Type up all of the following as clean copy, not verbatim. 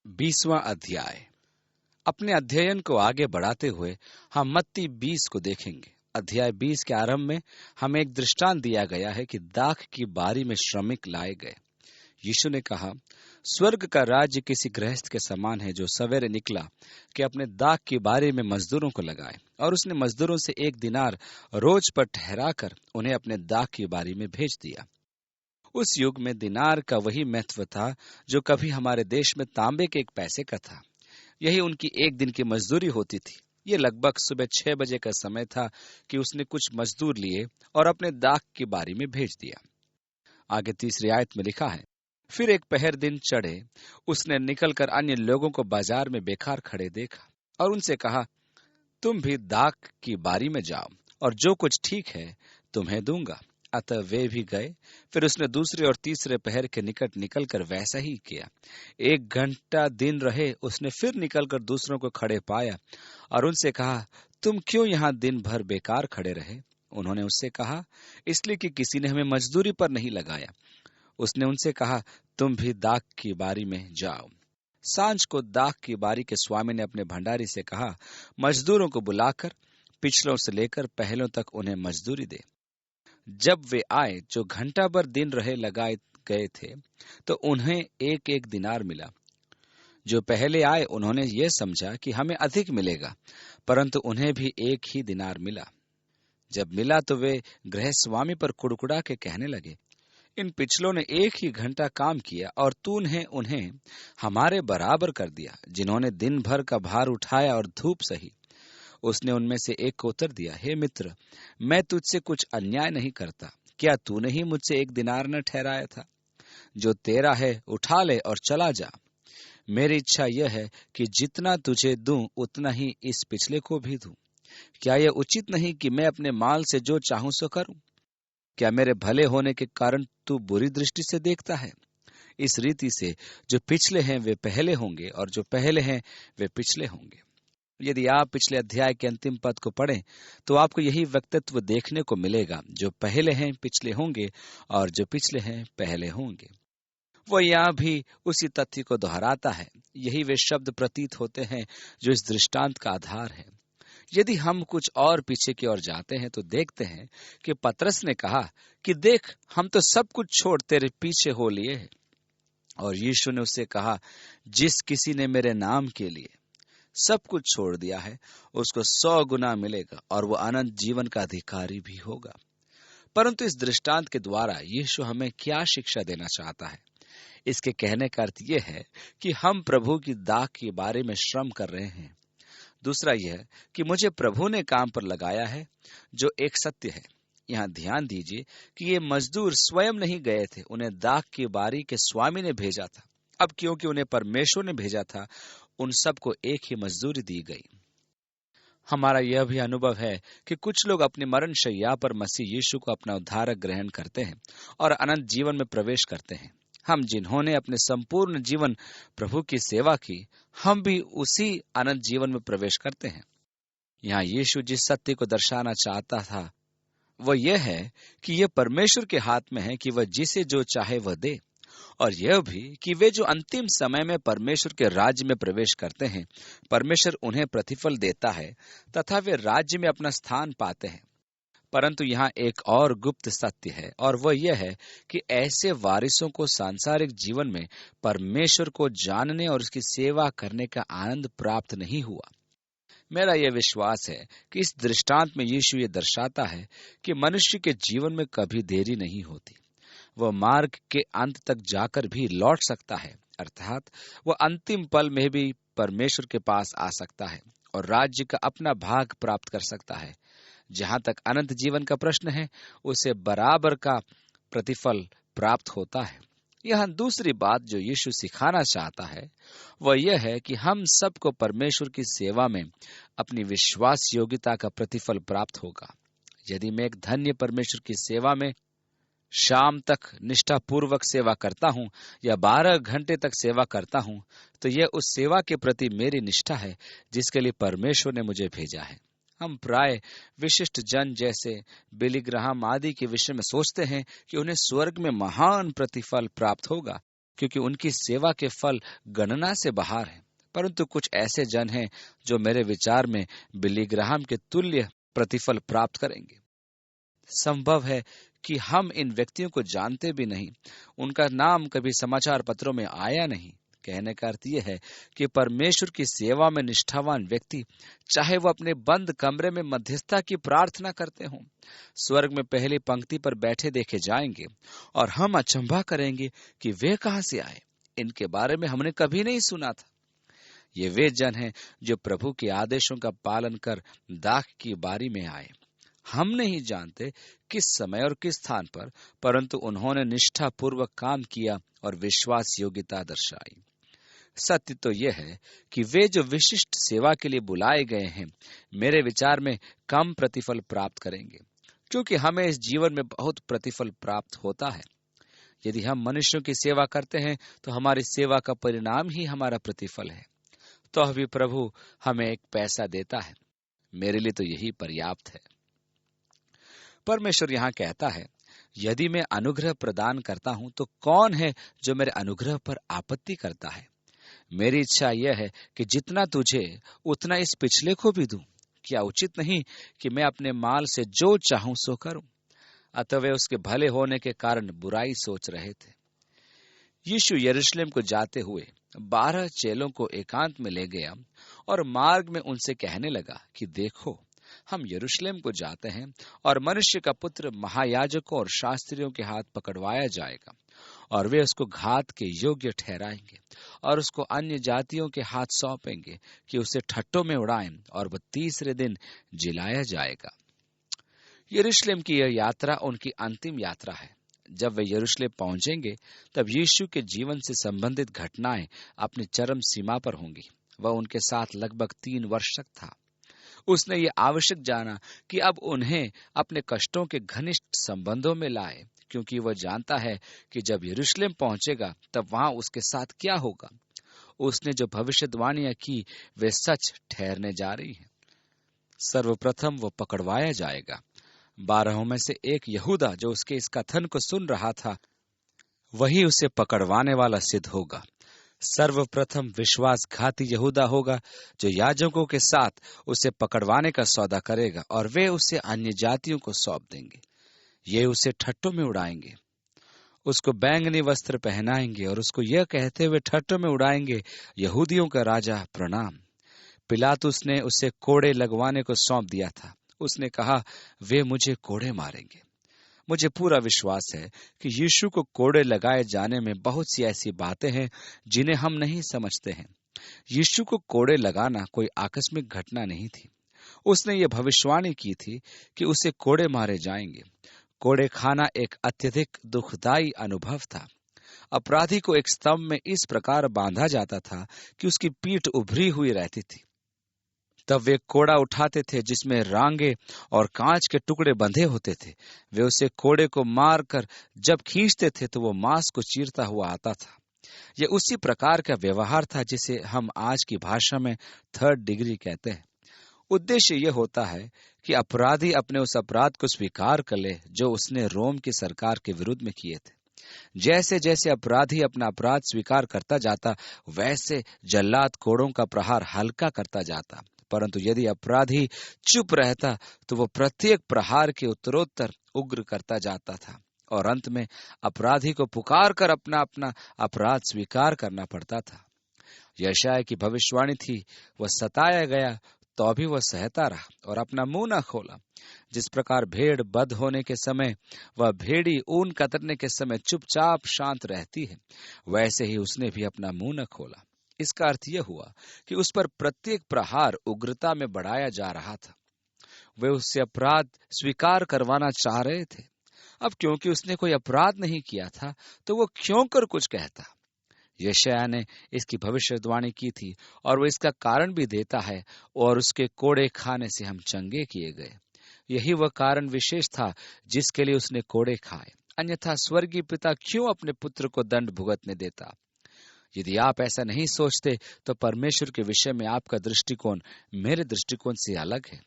20वां अध्याय। अपने अध्ययन को आगे बढ़ाते हुए हम मत्ती 20 को देखेंगे। अध्याय 20 के आरंभ में हमें एक दृष्टांत दिया गया है कि दाख की बारी में श्रमिक लाए गए। यीशु ने कहा, स्वर्ग का राज्य किसी गृहस्थ के समान है जो सवेरे निकला कि अपने दाख की बारी में मजदूरों को लगाए, और उसने मजदूरों से 1 दिनार रोज पर ठहराकर उन्हें अपने दाख की बारी में भेज दिया। उस युग में दिनार का वही महत्व था जो कभी हमारे देश में तांबे के 1 पैसे का था। यही उनकी 1 दिन की मजदूरी होती थी। ये लगभग सुबह 6 बजे का समय था कि उसने कुछ मजदूर लिए और अपने दाख की बारी में भेज दिया। आगे 3री आयत में लिखा है, फिर एक पहर दिन चढ़े उसने निकलकर अन्य लोगों को बाजार में बेकार खड़े देखा और उनसे कहा, तुम भी दाख की बारी में जाओ और जो कुछ ठीक है तुम्हें दूंगा। अतः वे भी गए। फिर उसने 2रे और 3रे पहर के निकट निकलकर वैसा ही किया। 1 घंटा दिन रहे उसने फिर निकलकर दूसरों को खड़े पाया और उनसे कहा, तुम क्यों यहाँ दिन भर बेकार खड़े रहे? उन्होंने उससे कहा, इसलिए कि किसी ने हमें मजदूरी पर नहीं लगाया। उसने उनसे कहा, तुम भी दाख की बारी में जाओ। सांझ को दाख की बारी के स्वामी ने अपने भंडारी से कहा, मजदूरों को बुलाकर पिछलों से लेकर पहलों तक उन्हें मजदूरी दे। जब वे आए जो घंटा भर दिन रहे लगाए गए थे, तो उन्हें 1-1 दिनार मिला। जो पहले आए उन्होंने ये समझा कि हमें अधिक मिलेगा, परंतु उन्हें भी 1 ही दिनार मिला। जब मिला तो वे गृह स्वामी पर कुड़कुड़ा के कहने लगे, इन पिछलों ने 1 ही घंटा काम किया और तूने उन्हें हमारे बराबर कर दिया, जिन्होंने दिन भर का भार उठाया और धूप सही। उसने उनमें से एक को उत्तर दिया, हे मित्र, मैं तुझसे कुछ अन्याय नहीं करता। क्या तूने ही मुझसे 1 दिनार न ठहराया था? जो तेरा है उठा ले और चला जा। मेरी इच्छा यह है कि जितना तुझे दूं उतना ही इस पिछले को भी दूं। क्या यह उचित नहीं कि मैं अपने माल से जो चाहूं सो करूं? क्या मेरे भले होने के कारण तू बुरी दृष्टि से देखता है? इस रीति से जो पिछले हैं वे पहले होंगे और जो पहले हैं वे पिछले होंगे। यदि आप पिछले अध्याय के अंतिम पद को पढ़ें तो आपको यही व्यक्तित्व देखने को मिलेगा, जो पहले हैं पिछले होंगे और जो पिछले हैं पहले होंगे। वो यहाँ भी उसी तथ्य को दोहराता है। यही वे शब्द प्रतीत होते हैं जो इस दृष्टांत का आधार है। यदि हम कुछ और पीछे की ओर जाते हैं तो देखते हैं कि पतरस ने कहा कि देख, हम तो सब कुछ छोड़ तेरे पीछे हो लिए हैं। और यीशु ने उससे कहा, जिस किसी ने मेरे नाम के लिए सब कुछ छोड़ दिया है उसको 100 गुना मिलेगा और वो अनंत जीवन का अधिकारी भी होगा। परंतु इस दृष्टांत के द्वारा यीशु हमें क्या शिक्षा देना चाहता है? इसके कहने का अर्थ यह है कि हम प्रभु की दाख के बारे में श्रम कर रहे हैं। दूसरा यह कि मुझे प्रभु ने काम पर लगाया है, जो एक सत्य है। यहाँ ध्यान दीजिए कि ये मजदूर स्वयं नहीं गए थे, उन्हें दाख की बारी के स्वामी ने भेजा था। अब क्योंकि उन्हें परमेश्वर ने भेजा था, उन सबको 1 ही मजदूरी दी गई। हमारा यह भी अनुभव है कि कुछ लोग अपनी मरण शैया पर मसीह यीशु को अपना उद्धारक ग्रहण करते हैं और अनंत जीवन में प्रवेश करते हैं। हम जिन्होंने अपने संपूर्ण जीवन प्रभु की सेवा की, हम भी उसी अनंत जीवन में प्रवेश करते हैं। यहाँ यीशु जिस सत्य को दर्शाना चाहता था वह यह है कि यह परमेश्वर के हाथ में है कि वह जिसे जो चाहे वह दे, और यह भी कि वे जो अंतिम समय में परमेश्वर के राज्य में प्रवेश करते हैं, परमेश्वर उन्हें प्रतिफल देता है तथा वे राज्य में अपना स्थान पाते हैं। परंतु यहाँ एक और गुप्त सत्य है, और वह यह है कि ऐसे वारिसों को सांसारिक जीवन में परमेश्वर को जानने और उसकी सेवा करने का आनंद प्राप्त नहीं हुआ। मेरा यह विश्वास है कि इस दृष्टांत में यीशु ये दर्शाता है कि मनुष्य के जीवन में कभी देरी नहीं होती। वह मार्ग के अंत तक जाकर भी लौट सकता है, अर्थात वह अंतिम पल में भी परमेश्वर के पास आ सकता है और राज्य का अपना भाग प्राप्त कर सकता है। जहां तक अनंत जीवन का प्रश्न है, उसे बराबर का प्रतिफल प्राप्त होता है। यहाँ दूसरी बात जो यीशु सिखाना चाहता है वह यह है कि हम सबको परमेश्वर की सेवा में अपनी विश्वास योग्यता का प्रतिफल प्राप्त होगा। यदि मैं एक धन्य परमेश्वर की सेवा में शाम तक निष्ठापूर्वक सेवा करता हूं या 12 घंटे तक सेवा करता हूं, तो यह उस सेवा के प्रति मेरी निष्ठा है जिसके लिए परमेश्वर ने मुझे भेजा है। हम प्राय विशिष्ट जन जैसे बिली ग्राहम आदि के विषय में सोचते हैं कि उन्हें स्वर्ग में महान प्रतिफल प्राप्त होगा, क्योंकि उनकी सेवा के फल गणना से बाहर हैं। परंतु कुछ ऐसे जन हैं जो मेरे विचार में बिली ग्राहम के तुल्य प्रतिफल प्राप्त करेंगे। संभव है कि हम इन व्यक्तियों को जानते भी नहीं, उनका नाम कभी समाचार पत्रों में आया नहीं। कहने का अर्थ यह है कि परमेश्वर की सेवा में निष्ठावान व्यक्ति, चाहे वो अपने बंद कमरे में मध्यस्थता की प्रार्थना करते हों, स्वर्ग में पहली पंक्ति पर बैठे देखे जाएंगे और हम अचंभा करेंगे कि वे कहां से आए, इनके बारे में हमने कभी नहीं सुना था। ये वे जन हैं जो प्रभु के आदेशों का पालन कर दाख की बारी में आए। हम नहीं जानते किस समय और किस स्थान पर, परंतु उन्होंने निष्ठा पूर्वक काम किया और विश्वास योग्यता दर्शाई। सत्य तो यह है कि वे जो विशिष्ट सेवा के लिए बुलाए गए हैं, मेरे विचार में कम प्रतिफल प्राप्त करेंगे, क्योंकि हमें इस जीवन में बहुत प्रतिफल प्राप्त होता है। यदि हम मनुष्यों की सेवा करते हैं तो हमारी सेवा का परिणाम ही हमारा प्रतिफल है। तो अभी प्रभु हमें एक पैसा देता है, मेरे लिए तो यही पर्याप्त है। परमेश्वर यहाँ कहता है, यदि मैं अनुग्रह प्रदान करता हूं तो कौन है जो मेरे अनुग्रह पर आपत्ति करता है। मेरी इच्छा यह है कि जितना तुझे उतना इस पिछले को भी दूं। क्या उचित नहीं कि मैं अपने माल से जो चाहूं सो करूं। अतः वे उसके भले होने के कारण बुराई सोच रहे थे। यीशु यरूशलेम को जाते हुए 12 चेलों को एकांत में ले गया और मार्ग में उनसे कहने लगा कि देखो, हम यरूशलेम को जाते हैं और मनुष्य का पुत्र महायाजकों और शास्त्रियों के हाथ पकड़वाया जाएगा और वे उसको घात के योग्य ठहराएंगे और उसको अन्य जातियों के हाथ सौंपेंगे कि उसे ठट्टों में उड़ाएं और वह तीसरे दिन जिलाया जाएगा। यरूशलेम की यह यात्रा उनकी अंतिम यात्रा है। जब वे यरूशलेम पहुंचेंगे तब यीशु के जीवन से संबंधित घटनाएं अपनी चरम सीमा पर होंगी। वह उनके साथ लगभग 3 वर्ष तक था। उसने ये आवश्यक जाना कि अब उन्हें अपने कष्टों के घनिष्ठ संबंधों में लाए, क्योंकि वह जानता है कि जब यरूशलेम पहुंचेगा तब वहां उसके साथ क्या होगा। उसने जो भविष्यवाणियां की वे सच ठहरने जा रही हैं। सर्वप्रथम वो पकड़वाया जाएगा। 12 में से एक यहूदा, जो उसके इस कथन को सुन रहा था, वही उसे पकड़वाने वाला सिद्ध होगा। सर्वप्रथम विश्वासघाती यहूदा होगा जो याजकों के साथ उसे पकड़वाने का सौदा करेगा और वे उसे अन्य जातियों को सौंप देंगे। ये उसे ठट्टों में उड़ाएंगे, उसको बैंगनी वस्त्र पहनाएंगे और उसको यह कहते हुए ठट्टों में उड़ाएंगे, यहूदियों का राजा प्रणाम। पिलातुस ने उसे कोड़े लगवाने को सौंप दिया था। उसने कहा, वे मुझे कोड़े मारेंगे। मुझे पूरा विश्वास है कि यीशु को कोड़े लगाए जाने में बहुत सी ऐसी बातें हैं जिन्हें हम नहीं समझते हैं। यीशु को कोड़े लगाना कोई आकस्मिक घटना नहीं थी। उसने ये भविष्यवाणी की थी कि उसे कोड़े मारे जाएंगे। कोड़े खाना एक अत्यधिक दुखदायी अनुभव था। अपराधी को एक स्तंभ में इस प्रकार बांधा जाता था कि उसकी पीठ उभरी हुई रहती थी। तब वे कोड़ा उठाते थे जिसमें रांगे और कांच के टुकड़े बंधे होते थे। वे उसे कोड़े को मारकर जब खींचते थे तो वो मांस को चीरता हुआ आता था। यह उसी प्रकार का व्यवहार था जिसे हम आज की भाषा में 3rd डिग्री कहते हैं। उद्देश्य यह होता है कि अपराधी अपने उस अपराध को स्वीकार कर ले जो उसने रोम की सरकार के विरुद्ध में किए थे। जैसे जैसे अपराधी अपना अपराध स्वीकार करता जाता, वैसे जल्लाद कोड़ों का प्रहार हल्का करता जाता। परंतु यदि अपराधी चुप रहता तो वो प्रत्येक प्रहार के उत्तरोत्तर उग्र करता जाता था और अंत में अपराधी को पुकार कर अपना अपना अपराध स्वीकार करना पड़ता था। यशायाह की भविष्यवाणी थी, वह सताया गया तो भी वह सहता रहा और अपना मुंह न खोला। जिस प्रकार भेड़ बध होने के समय वह भेड़ी ऊन कतरने के समय चुपचाप शांत रहती है, वैसे ही उसने भी अपना मुंह न खोला। इसका अर्थ यह हुआ कि उस पर प्रत्येक प्रहार उग्रता में बढ़ाया जा रहा था। वे उससे अपराध स्वीकार करवाना चाह रहे थे। अब क्योंकि उसने कोई अपराध नहीं किया था तो वो क्यों कर कुछ कहता। यशायाह ने इसकी भविष्यवाणी की थी और वो इसका कारण भी देता है, और उसके कोड़े खाने से हम चंगे किए गए। यही वह कारण विशेष था जिसके लिए उसने कोड़े खाए। अन्यथा स्वर्गीय पिता क्यों अपने पुत्र को दंड भुगतने देता। यदि आप ऐसा नहीं सोचते तो परमेश्वर के विषय में आपका दृष्टिकोण मेरे दृष्टिकोण से अलग है।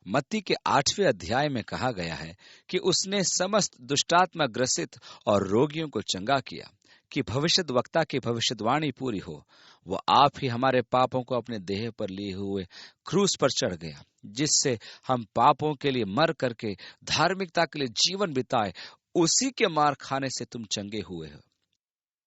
मत्ती के 8वें अध्याय में कहा गया है कि उसने समस्त दुष्टात्मा ग्रसित और रोगियों को चंगा किया। कि भविष्यद्वक्ता की भविष्यवाणी पूरी हो। वो आप ही हमारे पापों को अपने देह पर लिए हुए क्रूस पर चढ़ गया, जिससे हम पापों के लिए मर करके धार्मिकता के लिए जीवन बिताए। उसी के मार खाने से तुम चंगे हुए हो।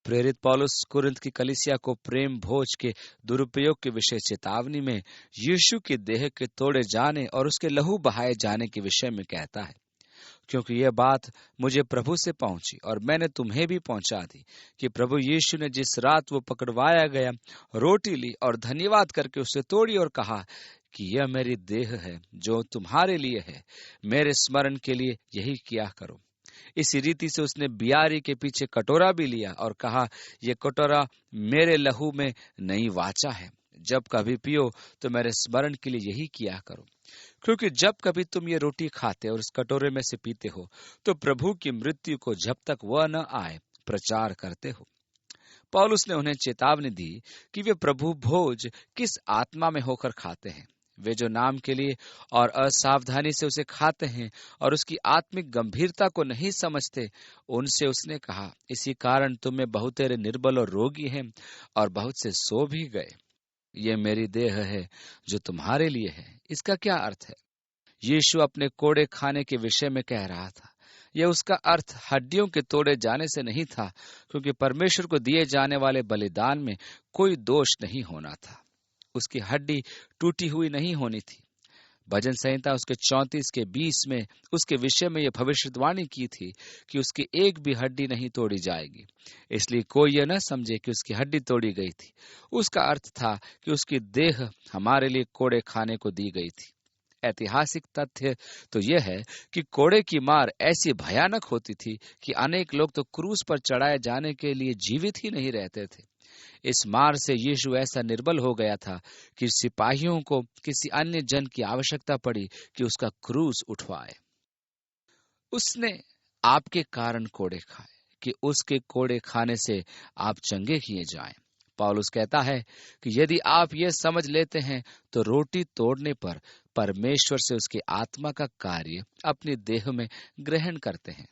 प्रेरित पौलुस कुरिन्थ की कलीसिया को प्रेम भोज के दुरुपयोग के विषय चेतावनी में यीशु के देह के तोड़े जाने और उसके लहू बहाए जाने के विषय में कहता है, क्योंकि यह बात मुझे प्रभु से पहुंची और मैंने तुम्हें भी पहुंचा दी कि प्रभु यीशु ने जिस रात वो पकड़वाया गया, रोटी ली और धन्यवाद करके उसे तोड़ी और कहा कि यह मेरी देह है जो तुम्हारे लिए है, मेरे स्मरण के लिए यही किया करो। इसी रीति से उसने बियारी के पीछे कटोरा भी लिया और कहा, यह कटोरा मेरे लहू में नई वाचा है, जब कभी पियो तो मेरे स्मरण के लिए यही किया करो। क्योंकि जब कभी तुम ये रोटी खाते और इस कटोरे में से पीते हो तो प्रभु की मृत्यु को जब तक वह न आए प्रचार करते हो। पौलुस ने उन्हें चेतावनी दी कि वे प्रभु भोज किस आत्मा में होकर खाते हैं। वे जो नाम के लिए और असावधानी से उसे खाते हैं और उसकी आत्मिक गंभीरता को नहीं समझते, उनसे उसने कहा, इसी कारण तुम में बहुतेरे निर्बल और रोगी हैं और बहुत से सो भी गए। ये मेरी देह है जो तुम्हारे लिए है। इसका क्या अर्थ है? यीशु अपने कोड़े खाने के विषय में कह रहा था। यह उसका अर्थ हड्डियों के तोड़े जाने से नहीं था, क्योंकि परमेश्वर को दिए जाने वाले बलिदान में कोई दोष नहीं होना था। उसकी हड्डी टूटी हुई नहीं होनी थी। भजन संहिता उसके 34 के 20 में उसके विषय में यह भविष्यवाणी की थी कि उसकी एक भी हड्डी नहीं तोड़ी जाएगी। इसलिए कोई यह न समझे कि उसकी हड्डी तोड़ी गई थी। उसका अर्थ था कि उसकी देह हमारे लिए कोड़े खाने को दी गई थी। ऐतिहासिक तथ्य तो यह है कि कोड़े की मार ऐसी भयानक होती थी कि अनेक लोग तो क्रूस पर चढ़ाए जाने के लिए जीवित ही नहीं रहते थे। इस मार से यीशु ऐसा निर्बल हो गया था कि सिपाहियों को किसी अन्य जन की आवश्यकता पड़ी कि उसका क्रूस उठवाए। उसने आपके कारण कोड़े खाए कि उसके कोड़े खाने से आप चंगे किए जाएं। पौलुस कहता है कि यदि आप यह समझ लेते हैं तो रोटी तोड़ने पर परमेश्वर से उसकी आत्मा का कार्य अपनी देह में ग्रहण करते हैं।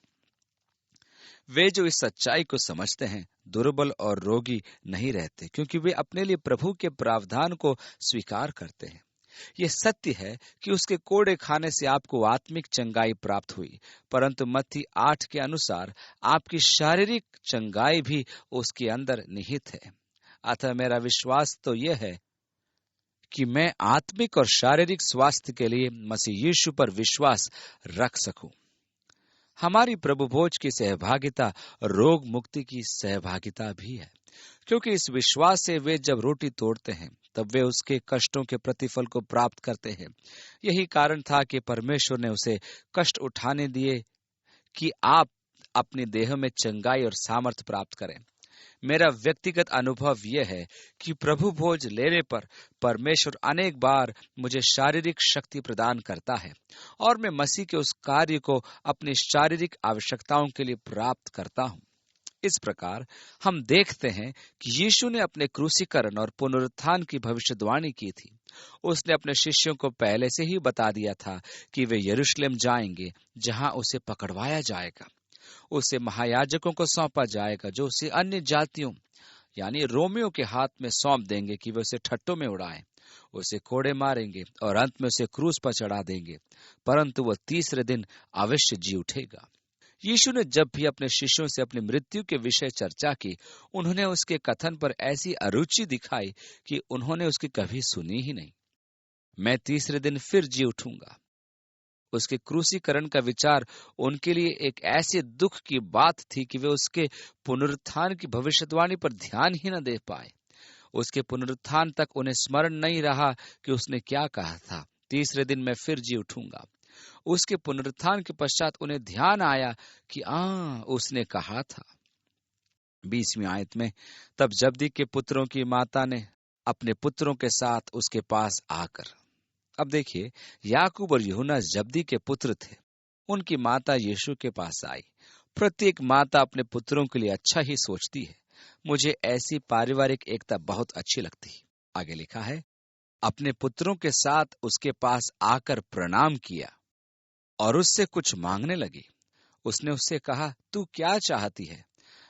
वे जो इस सच्चाई को समझते हैं दुर्बल और रोगी नहीं रहते, क्योंकि वे अपने लिए प्रभु के प्रावधान को स्वीकार करते हैं। यह सत्य है कि उसके कोड़े खाने से आपको आत्मिक चंगाई प्राप्त हुई, परंतु मत्ती 8 के अनुसार आपकी शारीरिक चंगाई भी उसके अंदर निहित है। अतः मेरा विश्वास तो यह है कि मैं आत्मिक और शारीरिक स्वास्थ्य के लिए मसीह यीशु पर विश्वास रख सकूं। हमारी प्रभु भोज की सहभागिता रोग मुक्ति की सहभागिता भी है, क्योंकि इस विश्वास से वे जब रोटी तोड़ते हैं तब वे उसके कष्टों के प्रतिफल को प्राप्त करते हैं। यही कारण था कि परमेश्वर ने उसे कष्ट उठाने दिए कि आप अपने देह में चंगाई और सामर्थ्य प्राप्त करें। मेरा व्यक्तिगत अनुभव यह है कि प्रभु भोज लेने पर परमेश्वर अनेक बार मुझे शारीरिक शक्ति प्रदान करता है और मैं मसीह के उस कार्य को अपनी शारीरिक आवश्यकताओं के लिए प्राप्त करता हूं। इस प्रकार हम देखते हैं कि यीशु ने अपने क्रूसीकरण और पुनरुत्थान की भविष्यवाणी की थी। उसने अपने शिष्यों को पहले से ही बता दिया था कि वे यरूशलेम जाएंगे, जहां उसे पकड़वाया जाएगा। उसे महायाजकों को सौंपा जाएगा, जो उसे अन्य जातियों यानी रोमियों के हाथ में सौंप देंगे कि वे उसे ठट्टों में उड़ाएं। उसे कोड़े मारेंगे और अंत में उसे क्रूस पर चढ़ा देंगे, परंतु वह तीसरे दिन अवश्य जी उठेगा। यीशु ने जब भी अपने शिष्यों से अपनी मृत्यु के विषय चर्चा की, उन्होंने उसके कथन पर ऐसी अरुचि दिखाई कि उन्होंने उसकी कभी सुनी ही नहीं। मैं तीसरे दिन फिर जी उठूंगा। उसके क्रूसीकरण का विचार उनके लिए एक ऐसे दुख की बात थी कि वे उसके पुनरुत्थान की भविष्यवाणी पर ध्यान ही न दे पाए। उसके पुनरुत्थान तक उन्हें स्मरण नहीं रहा कि उसने क्या कहा था, तीसरे दिन मैं फिर जी उठूंगा। उसके पुनरुत्थान के पश्चात उन्हें ध्यान आया कि उसने कहा था। 20वीं आयत में, तब जब्दी के पुत्रों की माता ने अपने पुत्रों के साथ उसके पास आकर। अब देखिए, याकूब और यूहन्ना जब्दी के पुत्र थे। उनकी माता यीशु के पास आई। प्रत्येक माता अपने पुत्रों के लिए अच्छा ही सोचती है। मुझे ऐसी पारिवारिक एकता बहुत अच्छी लगती है। आगे लिखा है, अपने पुत्रों के साथ उसके पास आकर प्रणाम किया और उससे कुछ मांगने लगी। उसने उससे कहा, तू क्या चाहती है?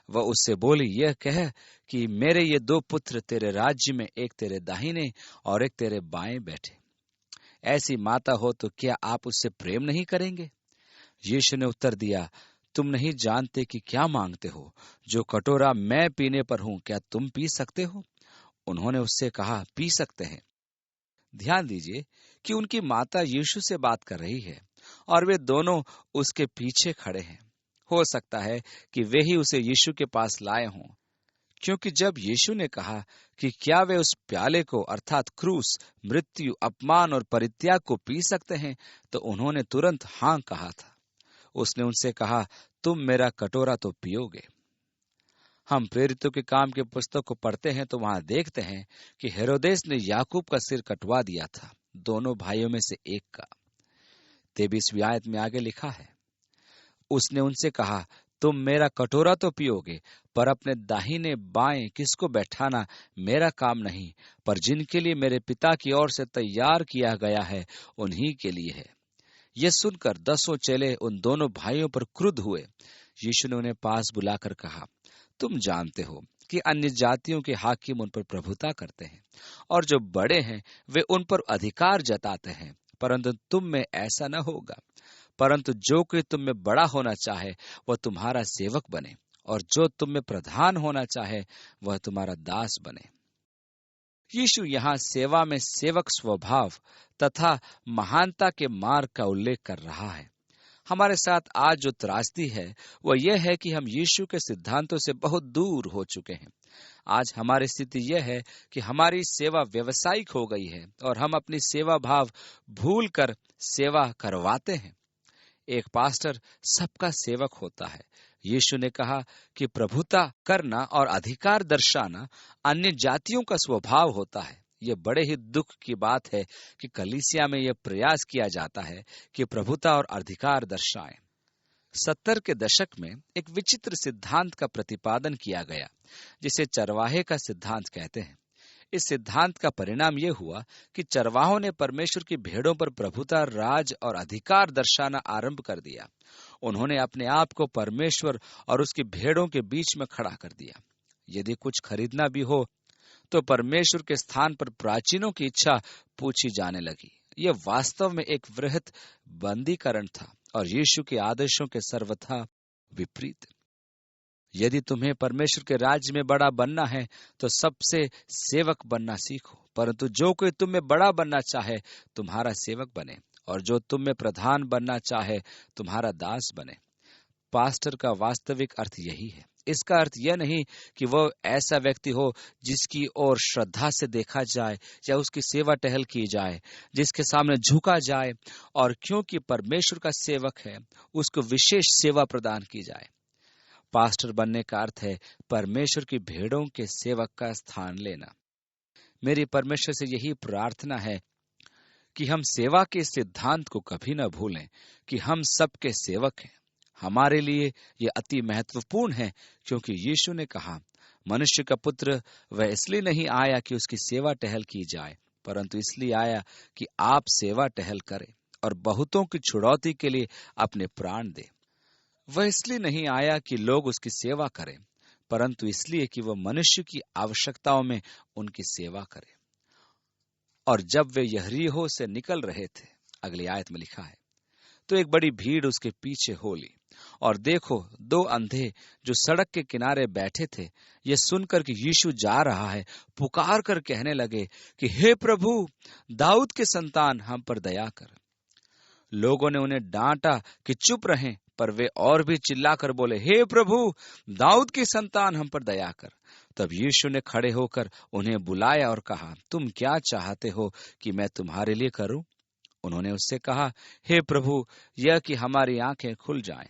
वह उससे बोली, यह कह कि मेरे ये 2 पुत्र तेरे राज्य में, एक तेरे दाहिने और एक तेरे बाएं बैठे। ऐसी माता हो तो क्या आप उससे प्रेम नहीं करेंगे? यीशु ने उत्तर दिया, तुम नहीं जानते कि क्या मांगते हो। जो कटोरा मैं पीने पर हूं, क्या तुम पी सकते हो? उन्होंने उससे कहा, पी सकते हैं। ध्यान दीजिए कि उनकी माता यीशु से बात कर रही है और वे दोनों उसके पीछे खड़े हैं। हो सकता है कि वे ही उसे यीशु के पास लाए हों, क्योंकि जब यीशु ने कहा कि क्या वे उस प्याले को अर्थात क्रूस, मृत्यु, अपमान और परित्याग को पी सकते हैं, तो उन्होंने तुरंत हाँ कहा था। उसने उनसे कहा, तुम मेरा कटोरा तो पियोगे। हम प्रेरितों के काम के पुस्तक को पढ़ते हैं तो वहां देखते हैं कि हेरोदेस ने याकूब का सिर कटवा दिया था, दोनों भाइयों में से एक का। 23वीं आयत में आगे लिखा है, उसने उनसे कहा, तुम मेरा कटोरा तो पियोगे, पर अपने दाहिने बाएं किसको बैठाना मेरा काम नहीं, पर जिनके लिए मेरे पिता की ओर से तैयार किया गया है उन्हीं के लिए है। यह सुनकर 10 चेले उन दोनों भाइयों पर क्रुद्ध हुए। यीशु ने उन्हें पास बुलाकर कहा, तुम जानते हो कि अन्य जातियों के हाकिम उन पर प्रभुता करते हैं और जो बड़े हैं वे उन पर अधिकार जताते हैं, परंतु तुम में ऐसा न होगा। परंतु जो कोई तुम में बड़ा होना चाहे वह तुम्हारा सेवक बने, और जो तुम में प्रधान होना चाहे वह तुम्हारा दास बने। यीशु यहाँ सेवा में सेवक स्वभाव तथा महानता के मार्ग का उल्लेख कर रहा है। हमारे साथ आज जो त्रासदी है वह यह है कि हम यीशु के सिद्धांतों से बहुत दूर हो चुके हैं। आज हमारी स्थिति यह है कि हमारी सेवा व्यवसायिक हो गई है और हम अपनी सेवा भाव भूल कर सेवा करवाते हैं। एक पास्टर सबका सेवक होता है। यीशु ने कहा कि प्रभुता करना और अधिकार दर्शाना अन्य जातियों का स्वभाव होता है। ये बड़े ही दुख की बात है कि कलीसिया में यह प्रयास किया जाता है कि प्रभुता और अधिकार दर्शाएं। 70 के दशक में एक विचित्र सिद्धांत का प्रतिपादन किया गया, जिसे चरवाहे का सिद्धांत कहते हैं। इस सिद्धांत का परिणाम यह हुआ कि चरवाहों ने परमेश्वर की भेड़ों पर प्रभुता, राज और अधिकार दर्शाना आरंभ कर दिया। उन्होंने अपने आप को परमेश्वर और उसकी भेड़ों के बीच में खड़ा कर दिया। यदि कुछ खरीदना भी हो तो परमेश्वर के स्थान पर प्राचीनों की इच्छा पूछी जाने लगी। यह वास्तव में एक वृहत बंदीकरण था और यीशु के आदेशों के सर्वथा विपरीत। यदि तुम्हें परमेश्वर के राज्य में बड़ा बनना है तो सबसे सेवक बनना सीखो, परंतु जो कोई तुम में बड़ा बनना चाहे तुम्हारा सेवक बने, और जो तुम में प्रधान बनना चाहे तुम्हारा दास बने। पास्टर का वास्तविक अर्थ यही है। इसका अर्थ यह नहीं कि वह ऐसा व्यक्ति हो जिसकी ओर श्रद्धा से देखा जाए या उसकी सेवा टहल की जाए, जिसके सामने झुका जाए और क्योंकि परमेश्वर का सेवक है उसको विशेष सेवा प्रदान की जाए। पास्टर बनने का अर्थ है परमेश्वर की भेड़ों के सेवक का स्थान लेना। मेरी परमेश्वर से यही प्रार्थना है कि हम सेवा के सिद्धांत को कभी न भूलें कि हम सबके सेवक हैं। हमारे लिए यह अति महत्वपूर्ण है, क्योंकि यीशु ने कहा, मनुष्य का पुत्र वह इसलिए नहीं आया कि उसकी सेवा टहल की जाए, परंतु इसलिए आया कि आप सेवा टहल करें और बहुतों की छुड़ौती के लिए अपने प्राण दे। वह इसलिए नहीं आया कि लोग उसकी सेवा करें, परंतु इसलिए कि वह मनुष्य की आवश्यकताओं में उनकी सेवा करे। और जब वे यरीहो से निकल रहे थे, अगली आयत में लिखा है, तो एक बड़ी भीड़ उसके पीछे हो ली, और देखो 2 अंधे जो सड़क के किनारे बैठे थे, ये सुनकर कि यीशु जा रहा है, पुकार कर कहने लगे कि हे प्रभु, दाऊद के संतान, हम पर दया कर। लोगों ने उन्हें डांटा कि चुप रहें, पर वे और भी चिल्लाकर बोले, हे प्रभु, दाऊद की संतान, हम पर दया कर। तब यीशु ने खड़े होकर उन्हें बुलाया और कहा, तुम क्या चाहते हो कि मैं तुम्हारे लिए करूं? उन्होंने उससे कहा, हे प्रभु, यह कि हमारी आंखें खुल जाएं।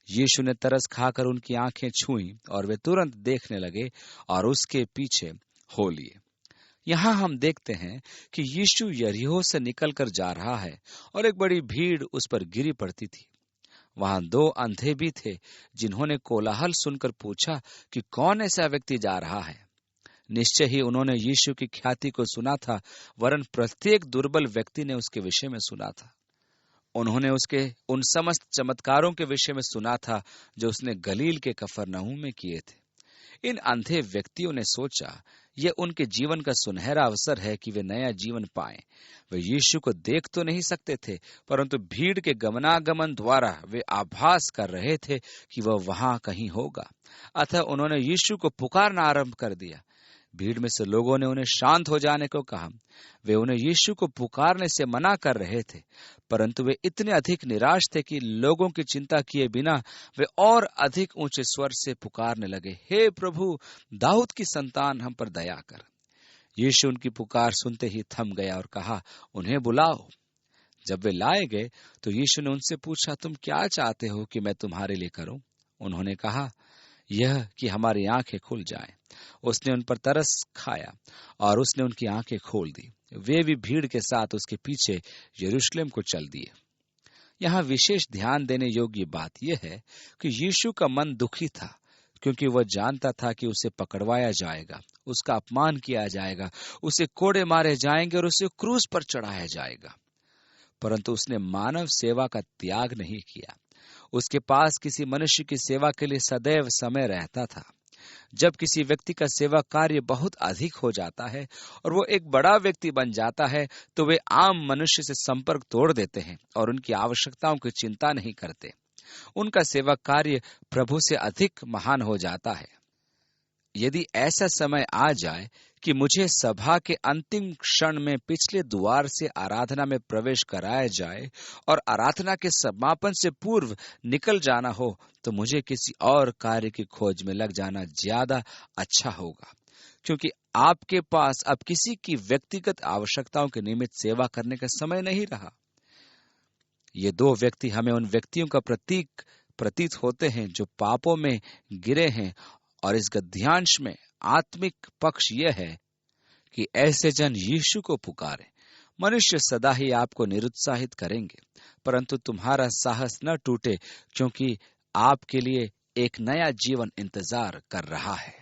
यीशु ने तरस खाकर उनकी आंखें छुईं और वे तुरंत देखने लगे और उसके पीछे हो लिए। यहाँ हम देखते हैं कि यीशु यरीहो से निकलकर जा रहा है और एक बड़ी भीड़ उस पर गिरी पड़ती थी। वहां 2 अंधे भी थे, जिन्होंने कोलाहल सुनकर पूछा कि कौन ऐसा व्यक्ति जा रहा है। निश्चय ही उन्होंने यीशु की ख्याति को सुना था, वरन प्रत्येक दुर्बल व्यक्ति ने उसके विषय में सुना था। उन्होंने उसके उन समस्त चमत्कारों के विषय में सुना था जो उसने गलील के कफरनहूम में किए थे। इन अंधे व्यक्तियों ने सोचा यह उनके जीवन का सुनहरा अवसर है कि वे नया जीवन पाएं। वे यीशु को देख तो नहीं सकते थे, परंतु भीड़ के गमनागमन द्वारा वे आभास कर रहे थे कि वह वहां कहीं होगा। अतः उन्होंने यीशु को पुकारना आरंभ कर दिया। भीड़ में से लोगों ने उन्हें शांत हो जाने को कहा। वे उन्हें यीशु को पुकारने से मना कर रहे थे, परंतु वे इतने अधिक निराश थे कि लोगों की चिंता किए बिना वे और अधिक ऊंचे स्वर से पुकारने लगे, हे प्रभु, दाऊद की संतान, हम पर दया कर। यीशु उनकी पुकार सुनते ही थम गया और कहा, उन्हें बुलाओ। जब वे लाए गए तो यीशु ने उनसे पूछा, तुम क्या चाहते हो कि मैं तुम्हारे लिए करूं? उन्होंने कहा, यह कि हमारी आंखें खुल जाएं। उसने उन पर तरस खाया और उसने उनकी आंखें खोल दी। वे भी भीड़ के साथ उसके पीछे यरूशलेम को चल दिए। यहाँ विशेष ध्यान देने योग्य बात यह है कि यीशु का मन दुखी था, क्योंकि वह जानता था कि उसे पकड़वाया जाएगा, उसका अपमान किया जाएगा, उसे कोड़े मारे जाएंगे और उसे क्रूस पर चढ़ाया जाएगा। परंतु उसने मानव सेवा का त्याग नहीं किया। उसके पास किसी मनुष्य की सेवा के लिए सदैव समय रहता था। जब किसी व्यक्ति का सेवा कार्य बहुत अधिक हो जाता है और वो एक बड़ा व्यक्ति बन जाता है, तो वे आम मनुष्य से संपर्क तोड़ देते हैं और उनकी आवश्यकताओं की चिंता नहीं करते। उनका सेवा कार्य प्रभु से अधिक महान हो जाता है। यदि ऐसा समय आ जाए कि मुझे सभा के अंतिम क्षण में पिछले द्वार से आराधना में प्रवेश कराया जाए और आराधना के समापन से पूर्व निकल जाना हो, तो मुझे किसी और कार्य की खोज में लग जाना ज्यादा अच्छा होगा, क्योंकि आपके पास अब किसी की व्यक्तिगत आवश्यकताओं के निमित्त सेवा करने का समय नहीं रहा। ये दो व्यक्ति हमें उन व्यक्तियों का प्रतीत होते हैं जो पापों में गिरे हैं, और इस गद्यांश में आत्मिक पक्ष यह है कि ऐसे जन यीशु को पुकारें। मनुष्य सदा ही आपको निरुत्साहित करेंगे, परंतु तुम्हारा साहस न टूटे, क्योंकि आपके लिए एक नया जीवन इंतजार कर रहा है।